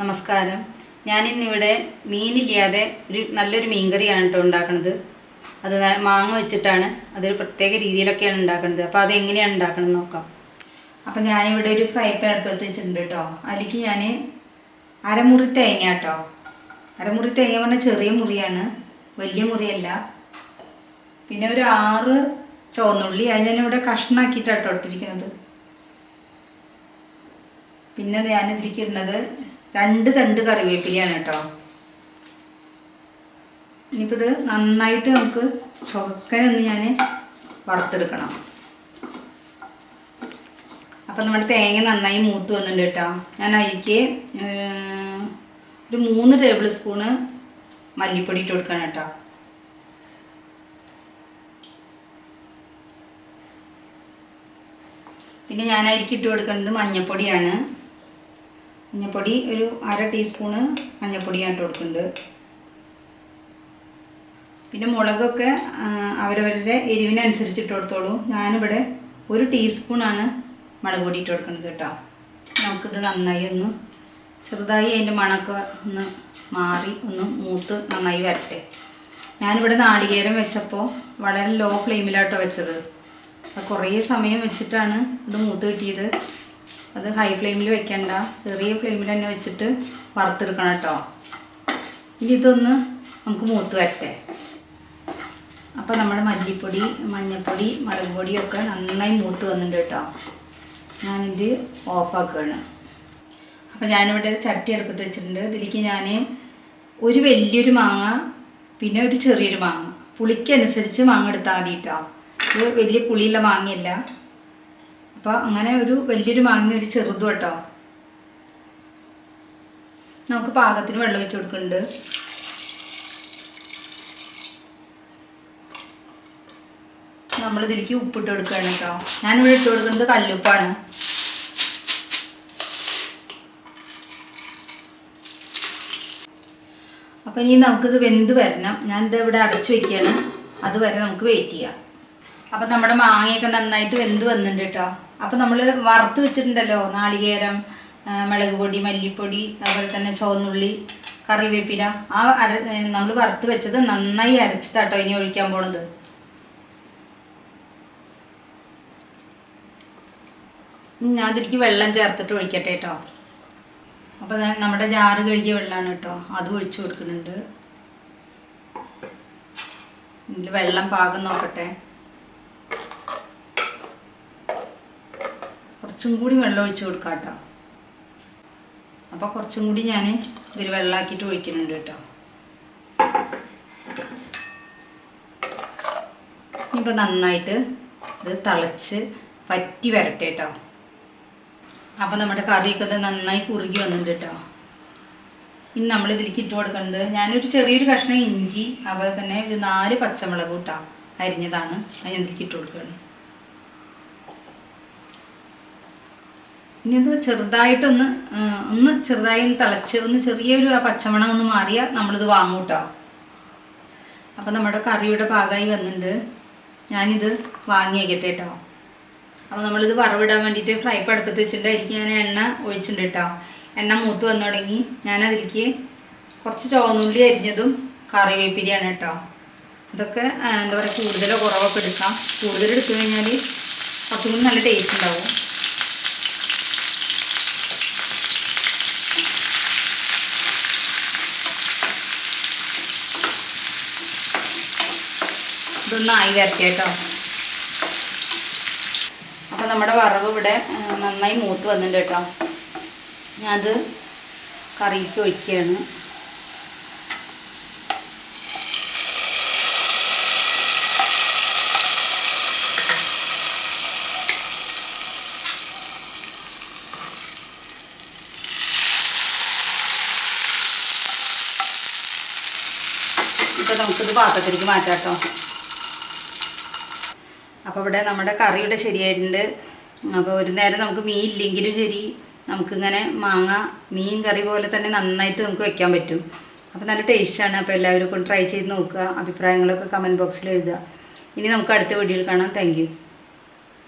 നമസ്കാരം. ഞാനിന്നിവിടെ മീനില്ലാതെ നല്ലൊരു മീൻ കറിയാണ് കേട്ടോ ഉണ്ടാക്കുന്നത്. അത് മാങ്ങ വെച്ചിട്ടാണ്, അതൊരു പ്രത്യേക രീതിയിലൊക്കെയാണ് ഉണ്ടാക്കുന്നത്. അപ്പോൾ അതെങ്ങനെയാണ് ഉണ്ടാക്കണമെന്ന് നോക്കാം. അപ്പോൾ ഞാനിവിടെ ഒരു ഫ്രൈ പാൻ അടുപ്പത്ത് വെച്ചിട്ടുണ്ട് കേട്ടോ. അതിലേക്ക് ഞാൻ അരമുറി തേങ്ങ കേട്ടോ. അരമുറി തേങ്ങ പറഞ്ഞാൽ ചെറിയ മുറിയാണ്, വലിയ മുറിയല്ല. പിന്നെ ഒരു 6 ചുവന്നുള്ളി, അത് ഞാനിവിടെ കഷ്ണാക്കിയിട്ടാട്ടോ ഇട്ടിരിക്കുന്നത്. പിന്നെ ഞാനിതിരിക്കുന്നത് 2 തണ്ട് കറിവേപ്പിലയാണ് കേട്ടോ. ഇനിയിപ്പോൾ ഇത് നന്നായിട്ട് നമുക്ക് ചുവക്കനൊന്ന് ഞാൻ വറുത്തെടുക്കണം. അപ്പം നമ്മുടെ തേങ്ങ നന്നായി മൂത്ത് വന്നിട്ടുണ്ട് കേട്ടോ. ഞാൻ അതിലേക്ക് ഒരു 3 ടേബിൾ സ്പൂണ് മല്ലിപ്പൊടി ഇട്ട് കൊടുക്കണം കേട്ടോ. പിന്നെ ഞാൻ അതിലേക്ക് ഇട്ട് കൊടുക്കുന്നത് മഞ്ഞൾപ്പൊടിയാണ്. മഞ്ഞൾപ്പൊടി ഒരു 1/2 ടീസ്പൂണ് മഞ്ഞൾപ്പൊടിയാണ് ഇട്ട് കൊടുക്കുന്നത്. പിന്നെ മുളകൊക്കെ അവരവരുടെ എരിവിനനുസരിച്ച് ഇട്ട് കൊടുത്തോളൂ. ഞാനിവിടെ 1 ടീസ്പൂണാണ് മുളക് പൊടി ഇട്ട് കൊടുക്കുന്നത് കേട്ടോ. നമുക്കിത് നന്നായി ഒന്ന് ചെറുതായി അതിൻ്റെ മണമൊക്കെ ഒന്ന് മാറി ഒന്ന് മൂത്ത് നന്നായി വരട്ടെ. ഞാനിവിടെ നാളികേരം വെച്ചപ്പോൾ വളരെ ലോ ഫ്ലെയിമിലാട്ടോ വെച്ചത്. അത് കുറേ സമയം വെച്ചിട്ടാണ് ഇത് മൂത്ത് കിട്ടിയത്. അത് ഹൈ ഫ്ലെയിമിൽ വെക്കണ്ട, ചെറിയ ഫ്ലെയിമിൽ തന്നെ വെച്ചിട്ട് വറുത്തെടുക്കണം കേട്ടോ. ഇനി ഇതൊന്ന് നമുക്ക് മൂത്ത് വരട്ടെ. അപ്പോൾ നമ്മുടെ മല്ലിപ്പൊടി, മഞ്ഞൾപ്പൊടി, മുളക് പൊടിയൊക്കെ നന്നായി മൂത്ത് വന്നിട്ടുണ്ട് കേട്ടോ. ഞാനിത് ഓഫാക്കുകയാണ്. അപ്പോൾ ഞാനിവിടെ ചട്ടി അടുപ്പത്ത് വെച്ചിട്ടുണ്ട്. ഇതിലേക്ക് ഞാൻ ഒരു വലിയൊരു മാങ്ങ, പിന്നെ ഒരു ചെറിയൊരു മാങ്ങ, പുളിക്കനുസരിച്ച് മാങ്ങ എടുത്താൽ മതി കേട്ടോ. ഇത് വലിയ പുളിയുള്ള മാങ്ങയല്ല. അപ്പോൾ അങ്ങനെ ഒരു വലിയൊരു മാങ്ങ, ഒരു ചെറുതും കേട്ടോ. നമുക്ക് പാകത്തിന് വെള്ളം ഒഴിച്ച് കൊടുക്കുന്നുണ്ട്. നമ്മളിതിലേക്ക് ഉപ്പിട്ട് കൊടുക്കുകയാണ് കേട്ടോ. ഞാനിവിടെ ഇട്ട് കൊടുക്കുന്നത് കല്ലുപ്പാണ്. അപ്പോൾ ഇനി നമുക്കിത് വെന്ത് വരണം. ഞാനിത് ഇവിടെ അടച്ചു വയ്ക്കുകയാണ്. അതുവരെ നമുക്ക് വെയിറ്റ് ചെയ്യാം. അപ്പം നമ്മുടെ മാങ്ങയൊക്കെ നന്നായിട്ട് വെന്ത് വന്നിട്ടുണ്ട് കേട്ടോ. അപ്പം നമ്മൾ വറുത്ത് വെച്ചിട്ടുണ്ടല്ലോ, നാളികേരം, മുളക് പൊടി, മല്ലിപ്പൊടി, അതുപോലെ തന്നെ ചുവന്നുള്ളി, കറിവേപ്പില, നമ്മൾ വറുത്ത് വെച്ചത് നന്നായി അരച്ചതാട്ടോ ഇനി ഒഴിക്കാൻ പോണത്. ഞാൻ അതിലേക്ക് വെള്ളം ചേർത്തിട്ട് ഒഴിക്കട്ടെ കേട്ടോ. അപ്പോൾ നമ്മുടെ ജാറ് കഴുകിയ വെള്ളമാണ് കേട്ടോ, അത് ഒഴിച്ചു കൊടുക്കുന്നുണ്ട്. ഇതിൽ വെള്ളം പാകം നോക്കട്ടെ. കുറച്ചും കൂടി വെള്ളം ഒഴിച്ച് കൊടുക്കാം കേട്ടോ. അപ്പോൾ കുറച്ചും കൂടി ഞാൻ ഇതിൽ വെള്ളമാക്കിയിട്ട് ഒഴിക്കുന്നുണ്ട് കേട്ടോ. ഇനിയിപ്പോൾ നന്നായിട്ട് ഇത് തിളച്ച് വറ്റി വരട്ടെ കേട്ടോ. അപ്പോൾ നമ്മുടെ കറിയൊക്കെ ഇത് നന്നായി കുറുകി വന്നിട്ടുണ്ട് കേട്ടോ. ഇനി നമ്മൾ ഇതിലേക്ക് ഇട്ട് കൊടുക്കുന്നത്, ഞാനൊരു ചെറിയൊരു കഷ്ണം ഇഞ്ചി, അതുപോലെ തന്നെ ഒരു 4 പച്ചമുളക് കേട്ടോ അരിഞ്ഞതാണ്, അത് ഞാൻ ഇതിലേക്ക് ഇട്ട് കൊടുക്കുകയാണ്. ഇനി ഇത് ചെറുതായിട്ടൊന്ന് ചെറുതായി ഒന്ന് തിളച്ച് ഒന്ന് ചെറിയൊരു ആ പച്ചമണം ഒന്ന് മാറിയാൽ നമ്മളിത് വാങ്ങും കേട്ടോ. അപ്പോൾ നമ്മുടെ കറിയുടെ പാകമായി വന്നിട്ടുണ്ട്. ഞാനിത് വാങ്ങി വയ്ക്കട്ടെ കേട്ടോ. അപ്പോൾ നമ്മളിത് വറവിടാൻ വേണ്ടിയിട്ട് ഫ്രൈ പാൻ അടുപ്പത്ത് വെച്ചിട്ടുണ്ട്. അതിലേക്ക് ഞാൻ എണ്ണ ഒഴിച്ചിട്ടുണ്ട് കേട്ടോ. എണ്ണ മൂത്ത് വന്നു തുടങ്ങി. ഞാനതിലേക്ക് കുറച്ച് ചുവന്നുള്ളി അരിഞ്ഞതും കറിവേപ്പിലയാണ് കേട്ടോ. ഇതൊക്കെ എന്താ പറയുക, കൂടുതലോ കുറവൊക്കെ എടുക്കാം. കൂടുതൽ എടുത്തു കഴിഞ്ഞാൽ കുറച്ചും കൂടി നല്ല ടേസ്റ്റ് ഉണ്ടാവും. ഇതൊന്നായി വരട്ടെ കേട്ടോ. അപ്പോൾ നമ്മുടെ വറവ് ഇവിടെ നന്നായി മൂത്ത് വന്നിട്ടുണ്ട് കേട്ടോ. ഞാനത് കറിക്ക് ഒഴിക്കുകയാണ്. ഇപ്പോൾ നമുക്കിത് പാത്രത്തിലേക്ക് മാറ്റാം കേട്ടോ. അപ്പോൾ ഇവിടെ നമ്മുടെ കറിയുടെ ശരിയായിട്ടുണ്ട്. അപ്പോൾ ഒരു നേരം നമുക്ക് മീൻ ഇല്ലെങ്കിലും ശരി, നമുക്കിങ്ങനെ മാങ്ങ മീൻ കറി പോലെ തന്നെ നന്നായിട്ട് നമുക്ക് വെക്കാൻ പറ്റും. അപ്പോൾ നല്ല ടേസ്റ്റാണ്. അപ്പോൾ എല്ലാവരും കൊണ്ട് ട്രൈ ചെയ്ത് നോക്കുക. അഭിപ്രായങ്ങളൊക്കെ കമൻറ്റ് ബോക്സിൽ എഴുതുക. ഇനി നമുക്ക് അടുത്ത വീഡിയോയിൽ കാണാം. Thank you.